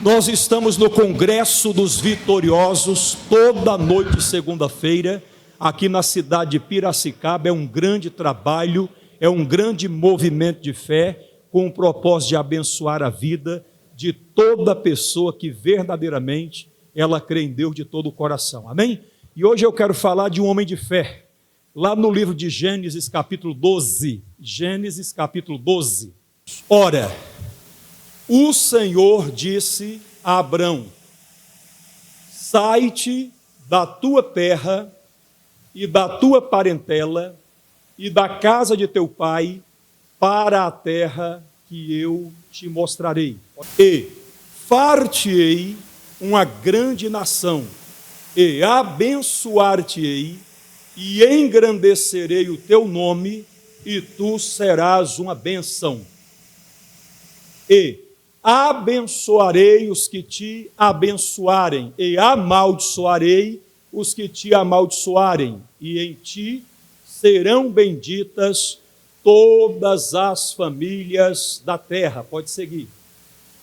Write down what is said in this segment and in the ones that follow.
Nós estamos no Congresso dos Vitoriosos, toda noite de segunda-feira, aqui na cidade de Piracicaba. É um grande trabalho, é um grande movimento de fé, com o propósito de abençoar a vida de toda pessoa que verdadeiramente ela crê em Deus de todo o coração, amém? E hoje eu quero falar de um homem de fé, lá no livro de Gênesis capítulo 12, Gênesis capítulo 12. Ora, o Senhor disse a Abrão: sai-te da tua terra e da tua parentela e da casa de teu pai para a terra que eu te mostrarei. E far-te-ei uma grande nação, e abençoar-te-ei, e engrandecerei o teu nome, e tu serás uma bênção. E abençoarei os que te abençoarem, e amaldiçoarei os que te amaldiçoarem, e em ti serão benditas todas as famílias da terra. Pode seguir.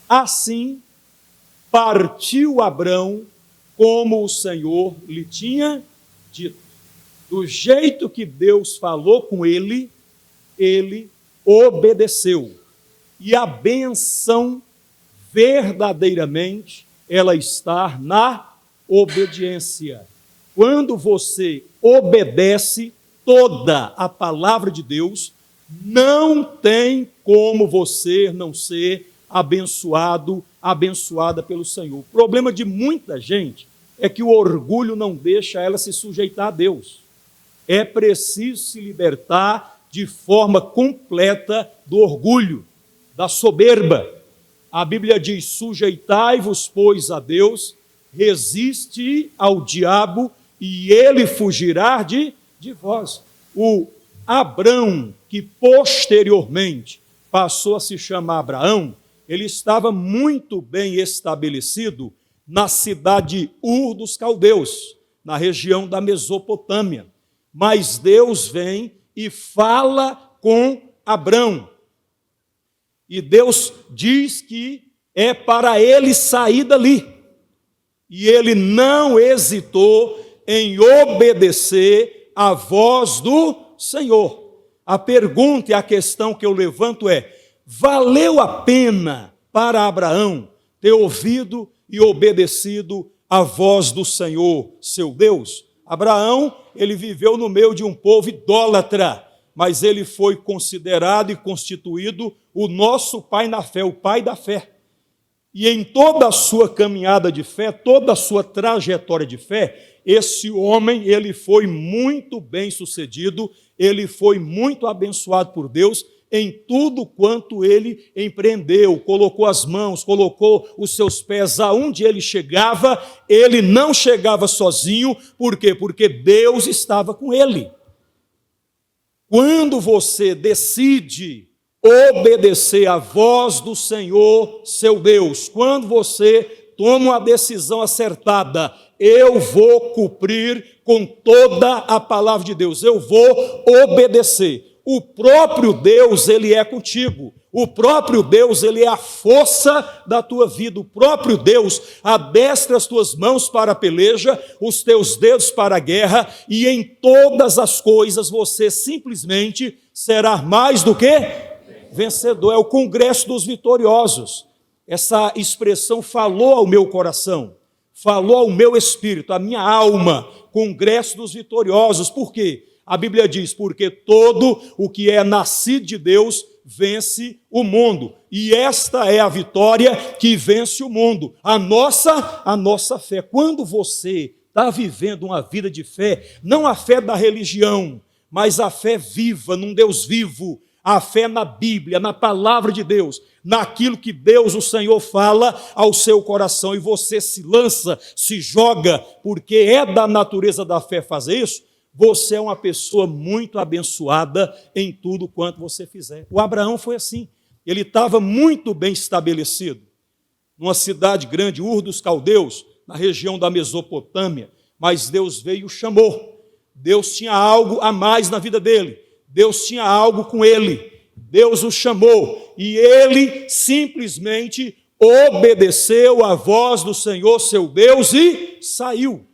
Assim partiu Abrão, como o Senhor lhe tinha dito. Do jeito que Deus falou com ele, ele obedeceu. E a bênção, verdadeiramente, ela está na obediência. Quando você obedece toda a palavra de Deus, não tem como você não ser abençoado, abençoada pelo Senhor. O problema de muita gente é que o orgulho não deixa ela se sujeitar a Deus. É preciso se libertar de forma completa do orgulho, da soberba. A Bíblia diz: sujeitai-vos, pois, a Deus, resiste ao diabo e ele fugirá de vós. O Abrão, que posteriormente passou a se chamar Abraão, ele estava muito bem estabelecido na cidade de Ur dos Caldeus, na região da Mesopotâmia. Mas Deus vem e fala com Abrão. E Deus diz que é para ele sair dali. E ele não hesitou em obedecer à voz do Senhor. A pergunta e a questão que eu levanto é: valeu a pena para Abraão ter ouvido e obedecido à voz do Senhor, seu Deus? Abraão, ele viveu no meio de um povo idólatra, mas ele foi considerado e constituído o nosso pai na fé, o pai da fé. E em toda a sua caminhada de fé, toda a sua trajetória de fé, esse homem, ele foi muito bem sucedido, ele foi muito abençoado por Deus em tudo quanto ele empreendeu, colocou as mãos, colocou os seus pés aonde ele chegava. Ele não chegava sozinho, por quê? Porque Deus estava com ele. Quando você decide obedecer à voz do Senhor, seu Deus, quando você toma uma decisão acertada: eu vou cumprir com toda a palavra de Deus, eu vou obedecer. O próprio Deus, ele é contigo. O próprio Deus, ele é a força da tua vida. O próprio Deus adestra as tuas mãos para a peleja, os teus dedos para a guerra, e em todas as coisas você simplesmente será mais do que vencedor. É o Congresso dos Vitoriosos. Essa expressão falou ao meu coração, falou ao meu espírito, à minha alma. Congresso dos Vitoriosos. Por quê? A Bíblia diz: porque todo o que é nascido de Deus vence o mundo. E esta é a vitória que vence o mundo, a nossa fé. Quando você está vivendo uma vida de fé, não a fé da religião, mas a fé viva, num Deus vivo, a fé na Bíblia, na palavra de Deus, naquilo que Deus, o Senhor, fala ao seu coração, e você se lança, se joga, porque é da natureza da fé fazer isso, você é uma pessoa muito abençoada em tudo quanto você fizer. O Abraão foi assim. Ele estava muito bem estabelecido numa cidade grande, Ur dos Caldeus, na região da Mesopotâmia, mas Deus veio e o chamou. Deus tinha algo a mais na vida dele. Deus tinha algo com ele. Deus o chamou e ele simplesmente obedeceu à voz do Senhor seu Deus e saiu.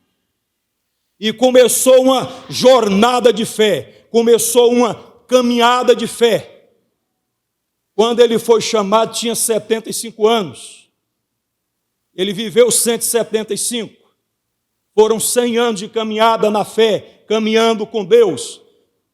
E começou uma jornada de fé, começou uma caminhada de fé. Quando ele foi chamado, tinha 75 anos. Ele viveu 175. Foram 100 anos de caminhada na fé, caminhando com Deus.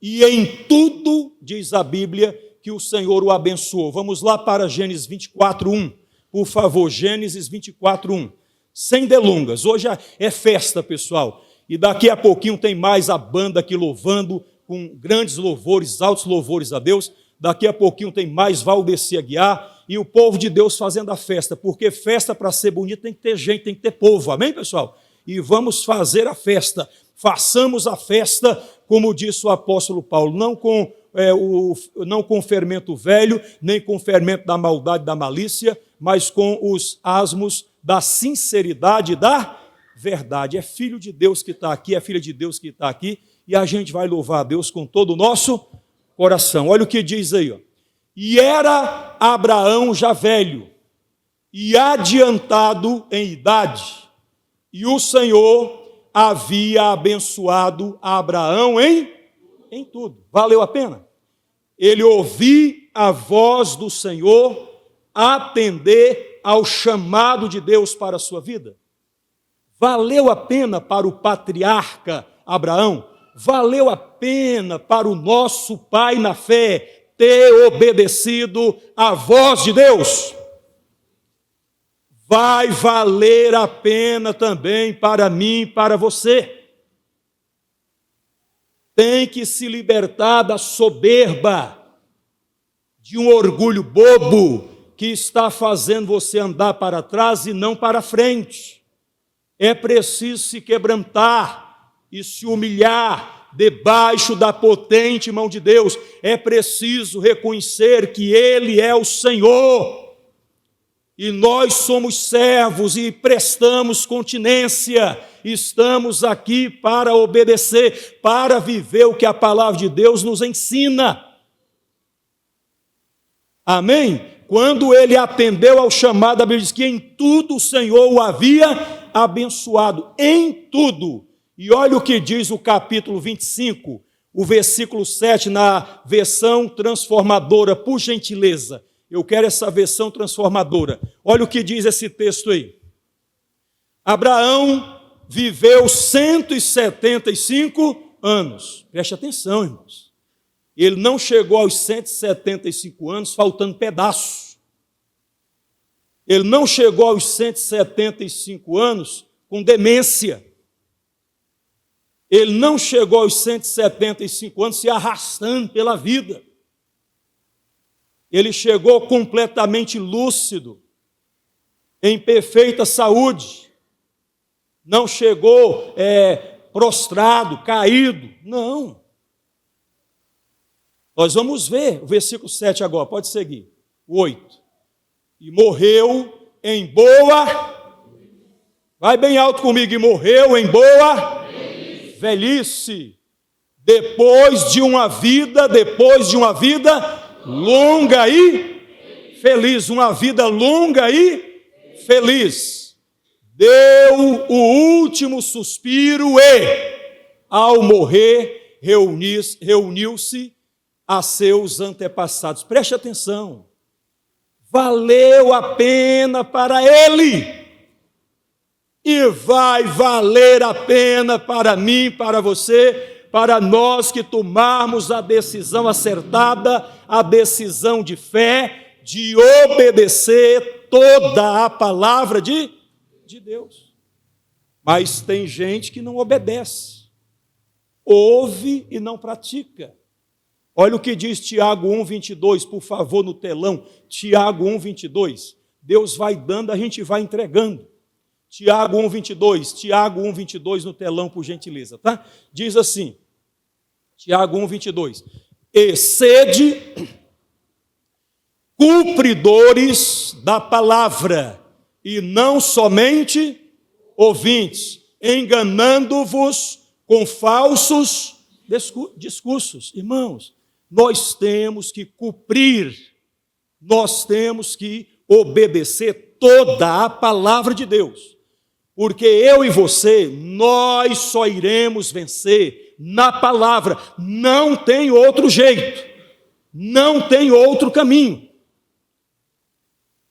E em tudo, diz a Bíblia, que o Senhor o abençoou. Vamos lá para Gênesis 24:1. Por favor, Gênesis 24:1. Sem delongas. Hoje é festa, pessoal. E daqui a pouquinho tem mais a banda aqui louvando, com grandes louvores, altos louvores a Deus. Daqui a pouquinho tem mais Valdeci Aguiar e o povo de Deus fazendo a festa. Porque festa, para ser bonita, tem que ter gente, tem que ter povo. Amém, pessoal? E vamos fazer a festa. Façamos a festa, como disse o apóstolo Paulo, não com fermento velho, nem com fermento da maldade e da malícia, mas com os asmos da sinceridade e da verdade. É filho de Deus que está aqui, é filha de Deus que está aqui, e a gente vai louvar a Deus com todo o nosso coração. Olha o que diz aí, ó. E era Abraão já velho, e adiantado em idade, e o Senhor havia abençoado a Abraão em tudo. Valeu a pena? Ele ouvir a voz do Senhor, atender ao chamado de Deus para a sua vida. Valeu a pena para o patriarca Abraão? Valeu a pena para o nosso pai na fé ter obedecido à voz de Deus? Vai valer a pena também para mim e para você. Tem que se libertar da soberba, de um orgulho bobo que está fazendo você andar para trás e não para frente. É preciso se quebrantar e se humilhar debaixo da potente mão de Deus. É preciso reconhecer que Ele é o Senhor. E nós somos servos e prestamos continência. Estamos aqui para obedecer, para viver o que a palavra de Deus nos ensina. Amém? Quando ele atendeu ao chamado, a Bíblia diz que em tudo o Senhor o havia abençoado. Em tudo. E olha o que diz o capítulo 25, o versículo 7, na versão transformadora, por gentileza. Eu quero essa versão transformadora. Olha o que diz esse texto aí. Abraão viveu 175 anos. Preste atenção, irmãos. Ele não chegou aos 175 anos faltando pedaço. Ele não chegou aos 175 anos com demência. Ele não chegou aos 175 anos se arrastando pela vida. Ele chegou completamente lúcido, em perfeita saúde. Não chegou prostrado, caído. Não. Nós vamos ver o versículo 7 agora, pode seguir. O 8. E morreu em boa... Vai bem alto comigo. E morreu em boa... velhice. Depois de uma vida longa e feliz, uma vida longa e feliz. Deu o último suspiro e, ao morrer, reuniu-se a seus antepassados. Preste atenção. Valeu a pena para ele. E vai valer a pena para mim, para você, para nós que tomarmos a decisão acertada, a decisão de fé, de obedecer toda a palavra de Deus. Mas tem gente que não obedece, ouve e não pratica. Olha o que diz Tiago 1:22, por favor, no telão. Tiago 1:22. Deus vai dando, a gente vai entregando. Tiago 1:22 no telão, por gentileza, tá? Diz assim, Tiago 1:22. E sede cumpridores da palavra, e não somente ouvintes, enganando-vos com falsos discursos. Irmãos, nós temos que cumprir, nós temos que obedecer toda a palavra de Deus. Porque eu e você, nós só iremos vencer na palavra. Não tem outro jeito. Não tem outro caminho.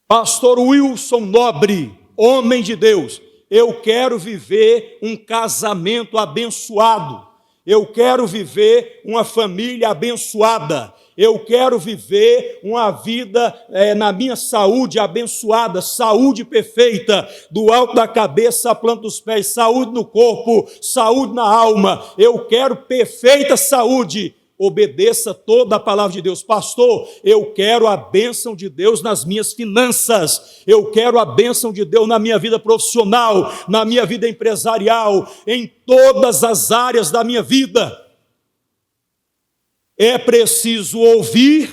Pastor Wilson Nobre, homem de Deus, eu quero viver um casamento abençoado. Eu quero viver uma família abençoada. Eu quero viver uma vida na minha saúde abençoada, saúde perfeita, do alto da cabeça à planta dos pés, saúde no corpo, saúde na alma. Eu quero perfeita saúde. Obedeça toda a palavra de Deus. Pastor, eu quero a bênção de Deus nas minhas finanças, eu quero a bênção de Deus na minha vida profissional, na minha vida empresarial, em todas as áreas da minha vida. É preciso ouvir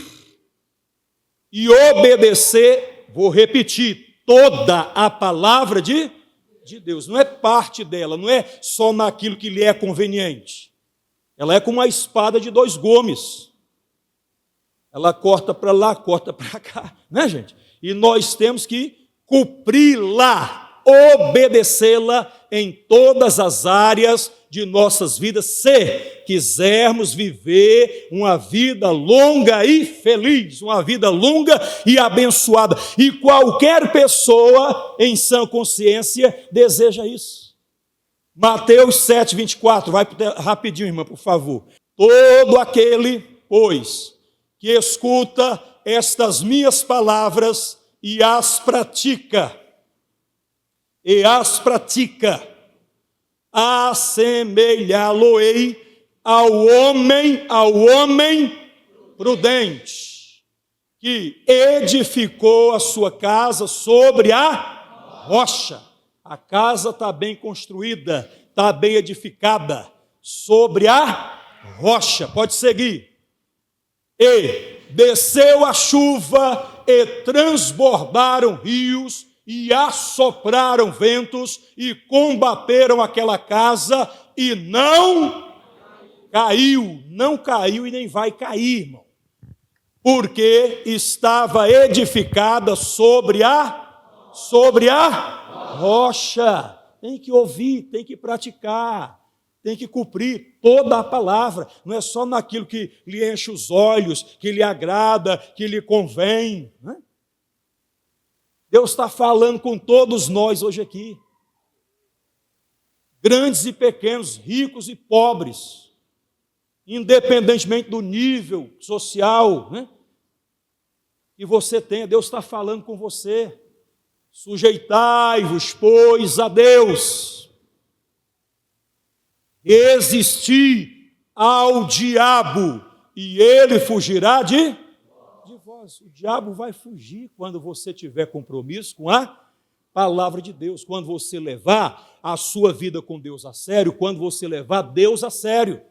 e obedecer, vou repetir, toda a palavra de Deus. Não é parte dela, não é só naquilo que lhe é conveniente. Ela é como uma espada de dois gumes. Ela corta para lá, corta para cá, né, gente? E nós temos que cumpri-la, obedecê-la em todas as áreas de nossas vidas, se quisermos viver uma vida longa e feliz, uma vida longa e abençoada. E qualquer pessoa em sã consciência deseja isso. Mateus 7, 24, vai rapidinho, irmã, por favor. Todo aquele, pois, que escuta estas minhas palavras e as pratica, assemelhá-lo-ei ao homem prudente, que edificou a sua casa sobre a rocha. A casa está bem construída, está bem edificada, sobre a rocha. Pode seguir. E desceu a chuva, e transbordaram rios, e assopraram ventos, e combateram aquela casa, e não caiu e nem vai cair, irmão. Porque estava edificada sobre a rocha. Tem que ouvir, tem que praticar, tem que cumprir toda a palavra. Não é só naquilo que lhe enche os olhos, que lhe agrada, que lhe convém, né? Deus está falando com todos nós hoje aqui, grandes e pequenos, ricos e pobres, independentemente do nível social, né, que você tenha. Deus está falando com você. Sujeitai-vos, pois, a Deus, resisti ao diabo, e ele fugirá de vós. O diabo vai fugir quando você tiver compromisso com a palavra de Deus, quando você levar a sua vida com Deus a sério, quando você levar Deus a sério.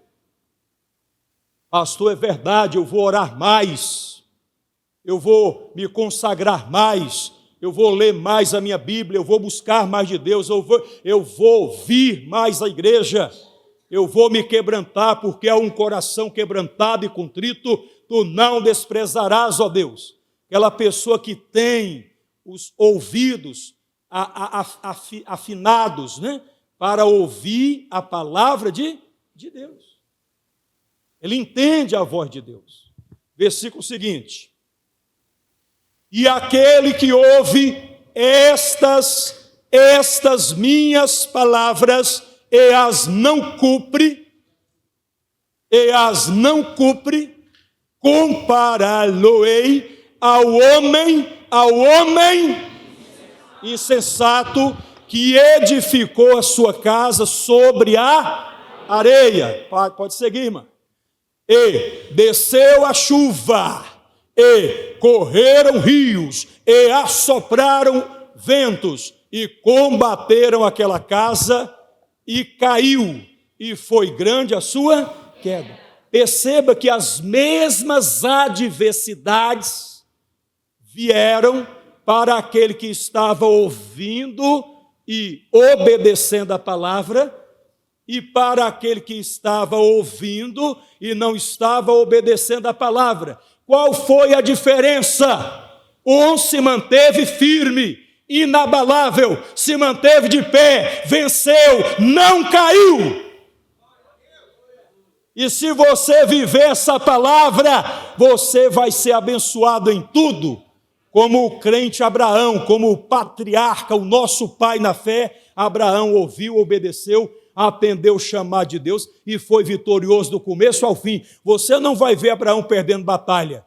Pastor, é verdade, eu vou orar mais, eu vou me consagrar mais, eu vou ler mais a minha Bíblia, eu vou buscar mais de Deus, eu vou ouvir mais a igreja, eu vou me quebrantar, porque há um coração quebrantado e contrito, tu não desprezarás, ó Deus. Aquela pessoa que tem os ouvidos afinados, né, para ouvir a palavra de Deus. Ele entende a voz de Deus. Versículo seguinte. E aquele que ouve estas minhas palavras e as não cumpre, compará-lo-ei ao homem insensato que edificou a sua casa sobre a areia. Pode seguir, irmã. E desceu a chuva, e correram rios, e assopraram ventos, e combateram aquela casa, e caiu, e foi grande a sua queda. Perceba que as mesmas adversidades vieram para aquele que estava ouvindo e obedecendo a palavra, e para aquele que estava ouvindo e não estava obedecendo a palavra. Qual foi a diferença? Um se manteve firme inabalável, se manteve de pé, venceu, não caiu. E se você viver essa palavra, você vai ser abençoado em tudo, como o crente Abraão, como o patriarca, o nosso pai na fé. Abraão ouviu, obedeceu, atendeu o chamado de Deus e foi vitorioso do começo ao fim. Você não vai ver Abraão perdendo batalha.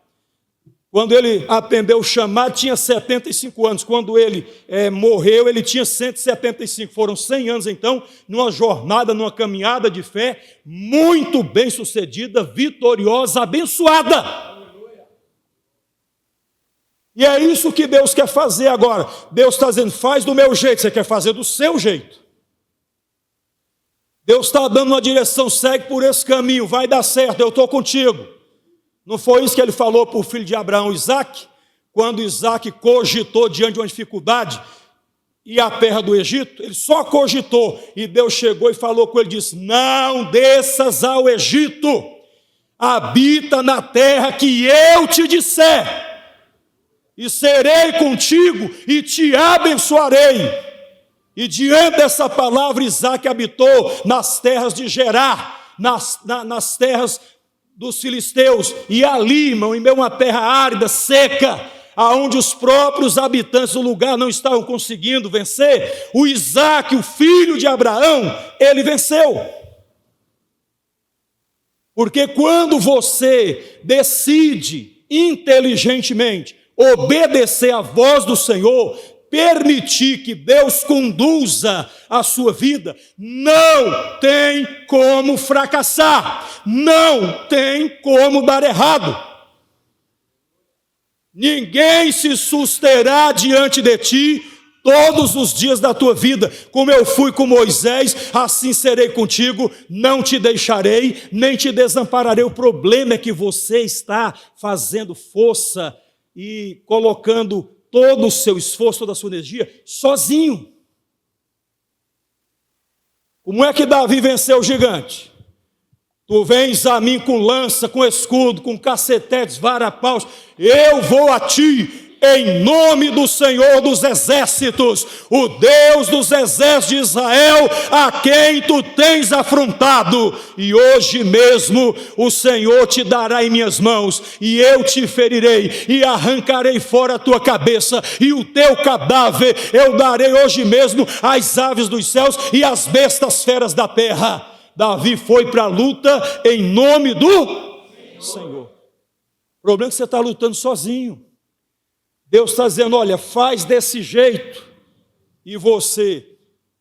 Quando ele atendeu o chamado, tinha 75 anos. Quando ele morreu, ele tinha 175. Foram 100 anos, então, numa jornada, numa caminhada de fé, muito bem sucedida, vitoriosa, abençoada. E é isso que Deus quer fazer agora. Deus está dizendo, faz do meu jeito, você quer fazer do seu jeito. Deus está dando uma direção, segue por esse caminho, vai dar certo, eu estou contigo. Não foi isso que ele falou para o filho de Abraão, Isaque? Quando Isaque cogitou diante de uma dificuldade, e a terra do Egito, ele só cogitou, e Deus chegou e falou com ele, disse, não desças ao Egito, habita na terra que eu te disser, e serei contigo, e te abençoarei. E diante dessa palavra, Isaque habitou nas terras de Gerar, nas terras dos filisteus, e ali, irmão, em meio a uma terra árida, seca, aonde os próprios habitantes do lugar não estavam conseguindo vencer, o Isaque, o filho de Abraão, ele venceu. Porque quando você decide inteligentemente obedecer à voz do Senhor, permitir que Deus conduza a sua vida, não tem como fracassar, não tem como dar errado. Ninguém se susterá diante de ti todos os dias da tua vida. Como eu fui com Moisés, assim serei contigo, não te deixarei, nem te desampararei. O problema é que você está fazendo força e colocando todo o seu esforço, toda a sua energia, sozinho. Como é que Davi venceu o gigante? Tu vens a mim com lança, com escudo, com cacetetes, varapaus, eu vou a ti, em nome do Senhor dos exércitos, o Deus dos exércitos de Israel, a quem tu tens afrontado, e hoje mesmo o Senhor te dará em minhas mãos, e eu te ferirei, e arrancarei fora a tua cabeça, e o teu cadáver eu darei hoje mesmo às aves dos céus, e às bestas feras da terra. Davi foi para a luta em nome do Senhor. O problema é que você está lutando sozinho. Deus está dizendo, olha, faz desse jeito, e você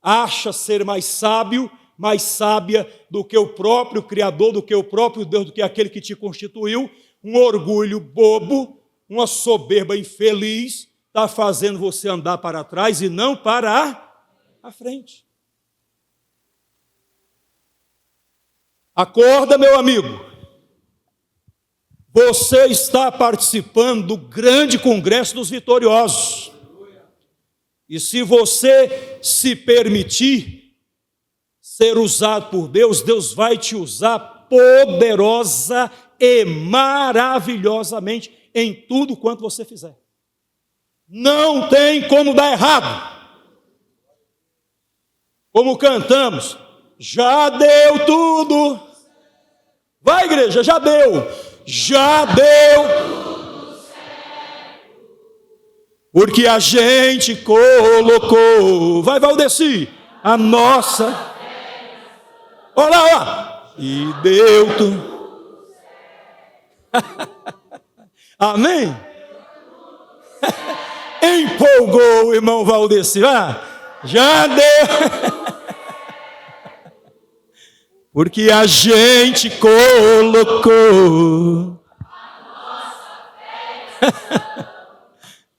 acha ser mais sábio, mais sábia do que o próprio Criador, do que o próprio Deus, do que aquele que te constituiu. Um orgulho bobo, uma soberba infeliz, está fazendo você andar para trás e não para a frente. Acorda, meu amigo. Você está participando do grande congresso dos vitoriosos. E se você se permitir ser usado por Deus, Deus vai te usar poderosa e maravilhosamente em tudo quanto você fizer. Não tem como dar errado. Como cantamos, já deu tudo. Vai, igreja, já deu. Já deu, porque a gente colocou, vai Valdeci, a nossa, olha lá, e deu tudo, amém? Empolgou o irmão Valdeci, já deu. Porque a gente colocou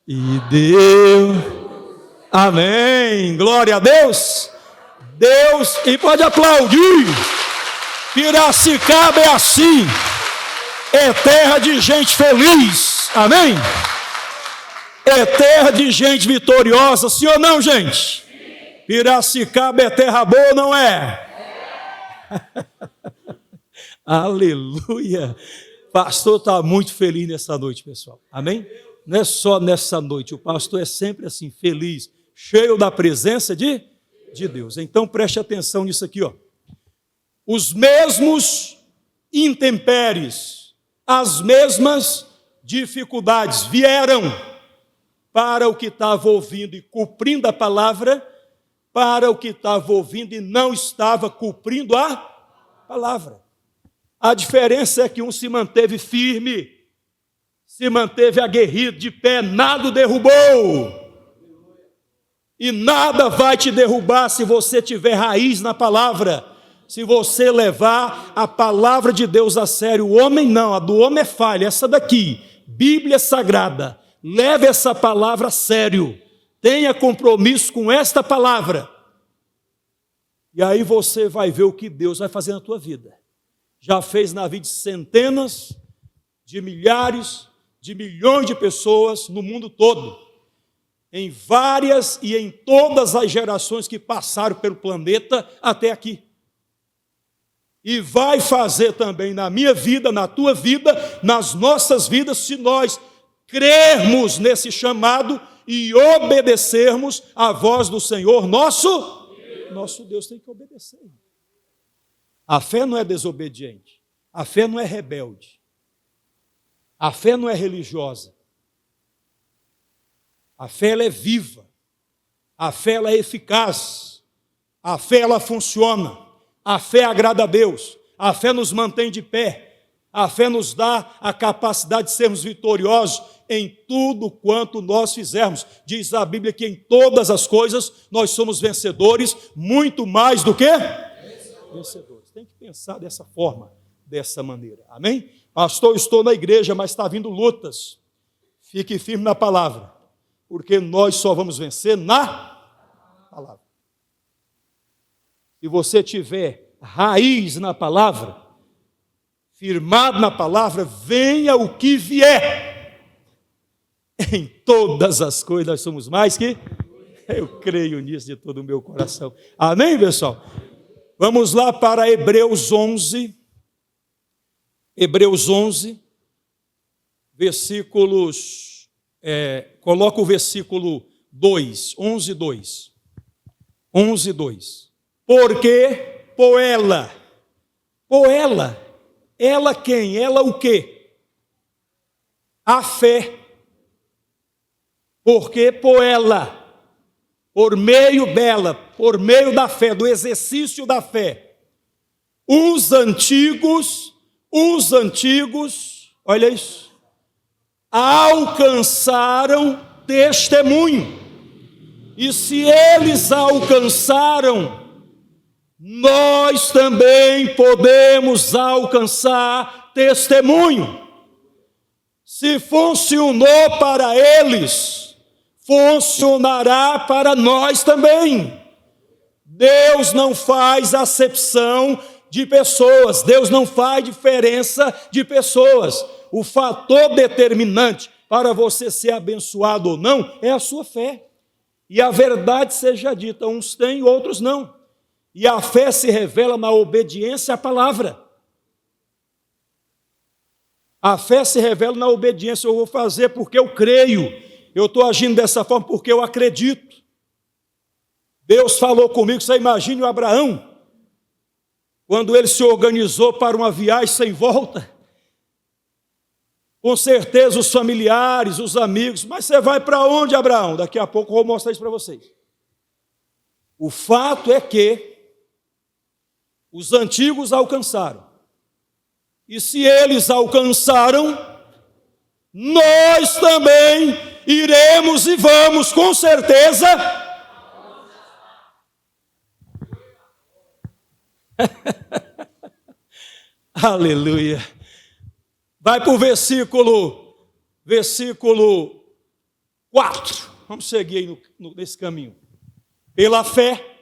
e deu. Amém. Glória a Deus. Deus, e pode aplaudir. Piracicaba é assim. É terra de gente feliz. Amém. É terra de gente vitoriosa. Sim ou não, gente? Piracicaba é terra boa, não é? Aleluia. Pastor está muito feliz nessa noite, pessoal. Amém? Não é só nessa noite. O pastor é sempre assim, feliz. cheio da presença de Deus. Então preste atenção nisso aqui, ó. Os mesmos intempéries, as mesmas dificuldades vieram para o que estava ouvindo e cumprindo a palavra, para o que estava ouvindo e não estava cumprindo a palavra. A diferença é que um se manteve firme, se manteve aguerrido, de pé, nada o derrubou. E nada vai te derrubar se você tiver raiz na palavra, se você levar a palavra de Deus a sério. O homem não, a do homem é falha, essa daqui, Bíblia Sagrada. Leve essa palavra a sério, tenha compromisso com esta palavra. E aí você vai ver o que Deus vai fazer na tua vida. Já fez na vida de centenas, de milhares, de milhões de pessoas no mundo todo, em várias e em todas as gerações que passaram pelo planeta até aqui. E vai fazer também na minha vida, na tua vida, nas nossas vidas, se nós crermos nesse chamado e obedecermos à voz do Senhor, nosso Deus. Tem que obedecer. A fé não é desobediente, a fé não é rebelde, a fé não é religiosa. A fé ela é viva, a fé ela é eficaz, a fé ela funciona, a fé agrada a Deus, a fé nos mantém de pé, a fé nos dá a capacidade de sermos vitoriosos em tudo quanto nós fizermos. Diz a Bíblia que em todas as coisas nós somos vencedores, muito mais do que vencedores. Tem que pensar dessa forma, dessa maneira, amém? Pastor, estou na igreja, mas está vindo lutas. Fique firme na palavra, porque nós só vamos vencer na palavra. Se você tiver raiz na palavra, firmado na palavra, venha o que vier. Em todas as coisas nós somos mais que... Eu creio nisso de todo o meu coração. Amém, pessoal? Vamos lá para Hebreus 11. Hebreus 11, versículos... coloca o versículo 2, 11, 2. 11, 2. Porque ela quem? Ela o quê? A fé. Porque por meio dela, por meio da fé, do exercício da fé, os antigos, olha isso, alcançaram testemunho. E se eles alcançaram, nós também podemos alcançar testemunho. Se funcionou para eles, funcionará para nós também. Deus não faz acepção de pessoas, Deus não faz diferença de pessoas. O fator determinante para você ser abençoado ou não é a sua fé. E a verdade seja dita, uns têm, outros não. E a fé se revela na obediência à palavra. A fé se revela na obediência. Eu vou fazer porque eu creio. Eu estou agindo dessa forma porque eu acredito. Deus falou comigo. Você imagine o Abraão, quando ele se organizou para uma viagem sem volta. Com certeza os familiares, os amigos. Mas você vai para onde, Abraão? Daqui a pouco eu vou mostrar isso para vocês. O fato é que os antigos alcançaram. E se eles alcançaram, nós também iremos e vamos, com certeza. Aleluia. Vai para o versículo 4. Vamos seguir aí nesse caminho. Pela fé,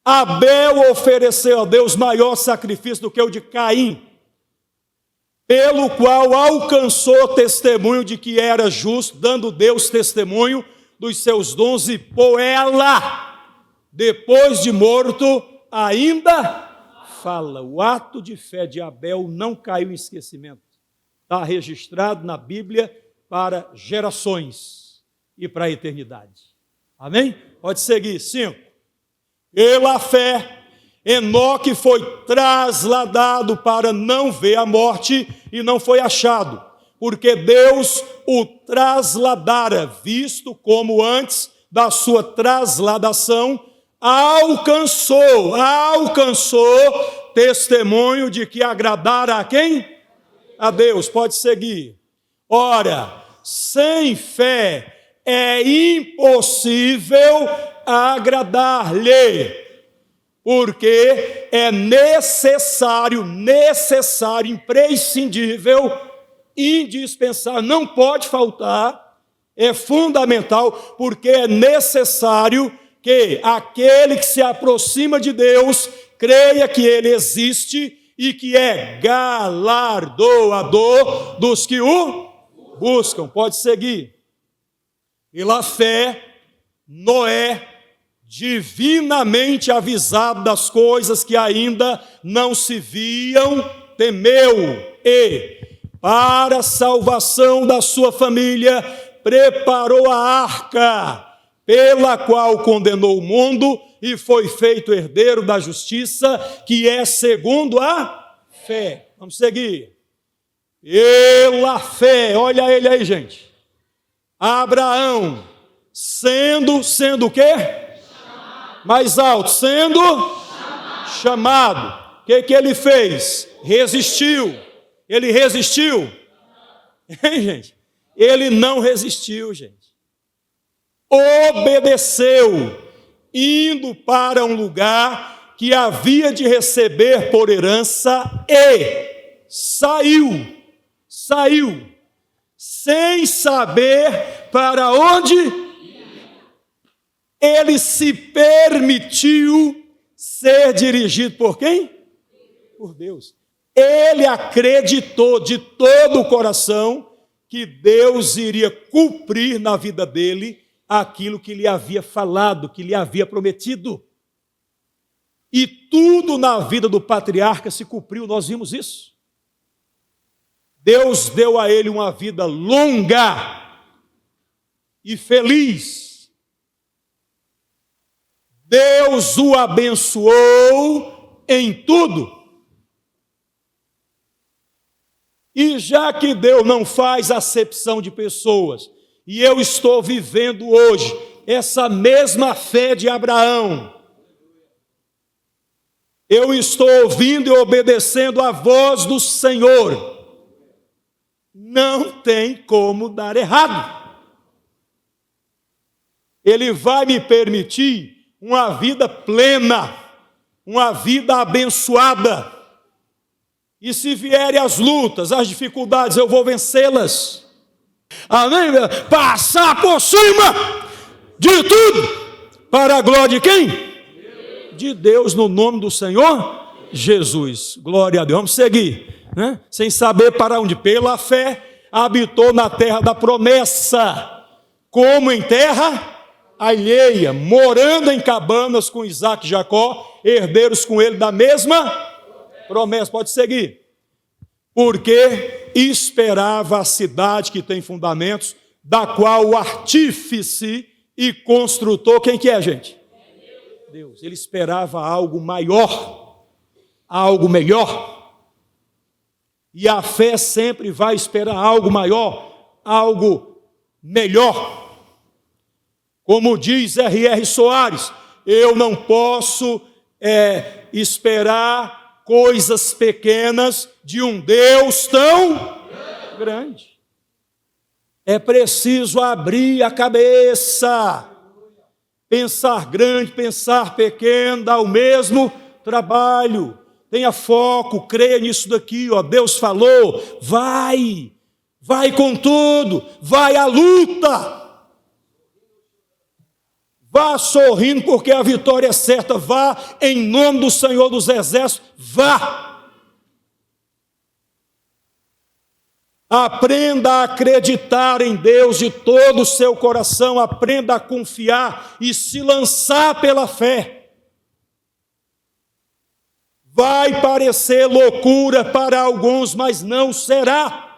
Abel ofereceu a Deus maior sacrifício do que o de Caim, pelo qual alcançou testemunho de que era justo, dando Deus testemunho dos seus dons, e por ela, depois de morto, ainda fala. O ato de fé de Abel não caiu em esquecimento. Está registrado na Bíblia para gerações e para a eternidade. Amém? Pode seguir. 5. Pela fé, Enoque foi trasladado para não ver a morte e não foi achado, porque Deus o trasladara, visto como antes da sua trasladação alcançou testemunho de que agradara a quem? A Deus. Pode seguir. Ora, sem fé é impossível agradar-lhe, porque é necessário, imprescindível, indispensável, não pode faltar, é fundamental, porque é necessário que aquele que se aproxima de Deus creia que Ele existe e que é galardoador dos que o buscam. Pode seguir. Pela fé, Noé, divinamente avisado das coisas que ainda não se viam, temeu e, para a salvação da sua família, preparou a arca, pela qual condenou o mundo e foi feito herdeiro da justiça, que é segundo a fé. Vamos seguir. Pela fé, olha ele aí, gente. Abraão, sendo o quê? Mais alto, sendo chamado. O que ele fez? Resistiu. Ele resistiu? Hein, gente? Ele não resistiu, gente. Obedeceu, indo para um lugar que havia de receber por herança e saiu, sem saber para onde. Ele se permitiu ser dirigido por quem? Por Deus. Ele acreditou de todo o coração que Deus iria cumprir na vida dele aquilo que lhe havia falado, que lhe havia prometido. E tudo na vida do patriarca se cumpriu, nós vimos isso. Deus deu a ele uma vida longa e feliz. Deus o abençoou em tudo. E já que Deus não faz acepção de pessoas, e eu estou vivendo hoje essa mesma fé de Abraão, eu estou ouvindo e obedecendo a voz do Senhor, não tem como dar errado. Ele vai me permitir uma vida plena, uma vida abençoada. E se vierem as lutas, as dificuldades, eu vou vencê-las. Amém? Passar por cima de tudo, para a glória de quem? De Deus, no nome do Senhor Jesus. Glória a Deus. Vamos seguir, né? Sem saber para onde. Pela fé, habitou na terra da promessa, como em terra alheia, morando em cabanas com Isaac e Jacó, herdeiros com ele da mesma promessa. Pode seguir. Porque esperava a cidade que tem fundamentos, da qual o artífice e construtor, quem que é, gente? Deus. Ele esperava algo maior, algo melhor. E a fé sempre vai esperar algo maior, algo melhor. Como diz R.R. Soares, eu não posso esperar coisas pequenas de um Deus tão grande. É preciso abrir a cabeça, pensar grande, pensar pequeno, dá o mesmo trabalho. Tenha foco, creia nisso daqui, ó. Deus falou, vai com tudo, vai à luta. Vá sorrindo, porque a vitória é certa. Vá em nome do Senhor dos Exércitos. Vá. Aprenda a acreditar em Deus de todo o seu coração. Aprenda a confiar e se lançar pela fé. Vai parecer loucura para alguns, mas não será.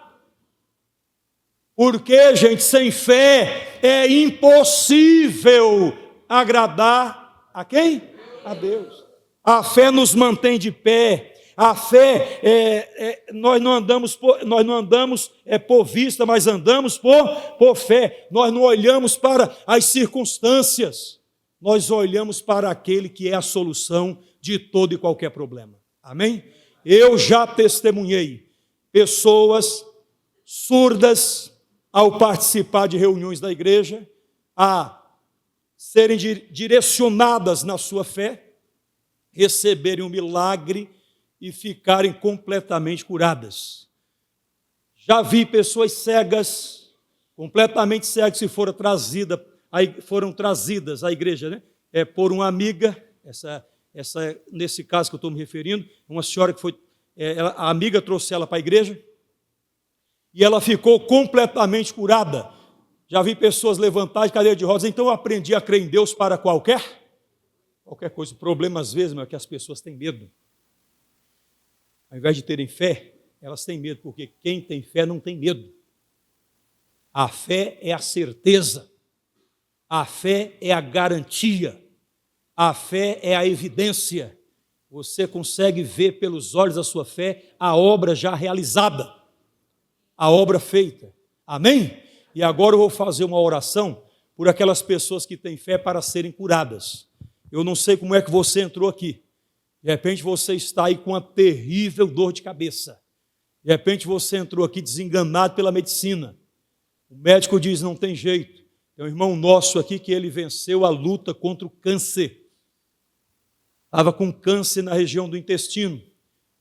Porque, gente, sem fé é impossível agradar a quem? A Deus. A fé nos mantém de pé. A fé, nós não andamos por vista, mas andamos por fé. Nós não olhamos para as circunstâncias, nós olhamos para aquele que é a solução de todo e qualquer problema. Amém? Eu já testemunhei pessoas surdas ao participar de reuniões da igreja, a serem direcionadas na sua fé, receberem um milagre e ficarem completamente curadas. Já vi pessoas cegas, completamente cegas, que foram trazidas à igreja, né? Por uma amiga, nesse caso que eu estou me referindo, uma senhora que foi, a amiga trouxe ela para a igreja, e ela ficou completamente curada. Já vi pessoas levantar de cadeira de rodas. Então eu aprendi a crer em Deus para qualquer coisa. O problema às vezes é que as pessoas têm medo. Ao invés de terem fé, elas têm medo, porque quem tem fé não tem medo. A fé é a certeza, a fé é a garantia, a fé é a evidência. Você consegue ver pelos olhos da sua fé a obra já realizada, a obra feita. Amém? E agora eu vou fazer uma oração por aquelas pessoas que têm fé para serem curadas. Eu não sei como é que você entrou aqui. De repente você está aí com uma terrível dor de cabeça. De repente você entrou aqui desenganado pela medicina. O médico diz, não tem jeito. Tem um irmão nosso aqui que ele venceu a luta contra o câncer. Estava com câncer na região do intestino,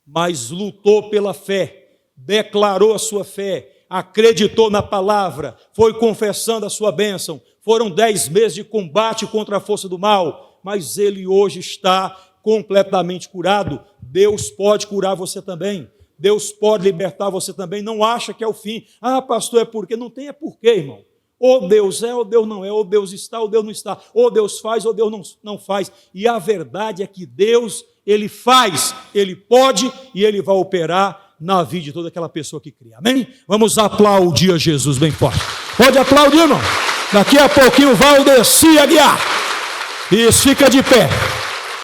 mas lutou pela fé, declarou a sua fé, acreditou na palavra, foi confessando a sua bênção. Foram 10 meses de combate contra a força do mal, mas ele hoje está completamente curado. Deus pode curar você também. Deus pode libertar você também. Não acha que é o fim. Ah, pastor, é porque? Não tem, é porque, irmão. Ou Deus é, ou Deus não é, ou Deus está, ou Deus não está, ou Deus faz, ou Deus não faz. E a verdade é que Deus, Ele faz, Ele pode e Ele vai operar na vida de toda aquela pessoa que cria. Amém? Vamos aplaudir a Jesus bem forte. Pode aplaudir, irmão. Daqui a pouquinho o Valdeci Aguiar. Isso, fica de pé.